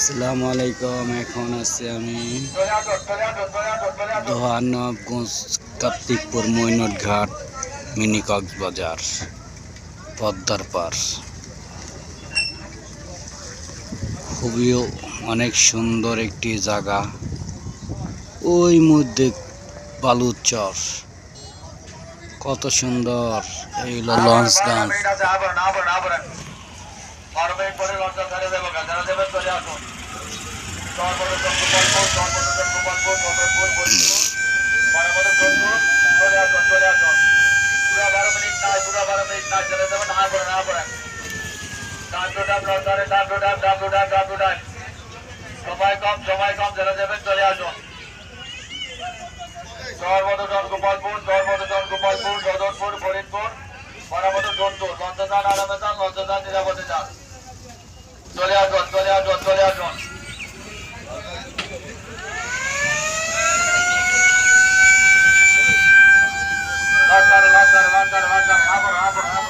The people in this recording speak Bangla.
আসসালামু আলাইকুম। এখন আছি আমি দোহানবগঞ্জ কার্তিকপুর মৈনট ঘাট মিনি কক্সবাজার পদ্মার পার। খুবই অনেক সুন্দর একটি জায়গা। ওই মধ্যে বালুর চর, কত সুন্দর। এই হলো লঞ্চ ডান্স। সময় কম যারা যাবেন চলে আসুন। সর্বদন গোপালপুর, সর্বদন গোপালপুর, সদরপুর, ফরিদপুর, মরামতো জোরপুর, লঞ্চদান আরামে যান, লঞ্চদান নিরাপদে যান। চলে আসুন, চলে আসুন, চলে আসুন। লঞ্চার, লঞ্চার, লঞ্চার, লঞ্চার, আবর, আবর, আবর।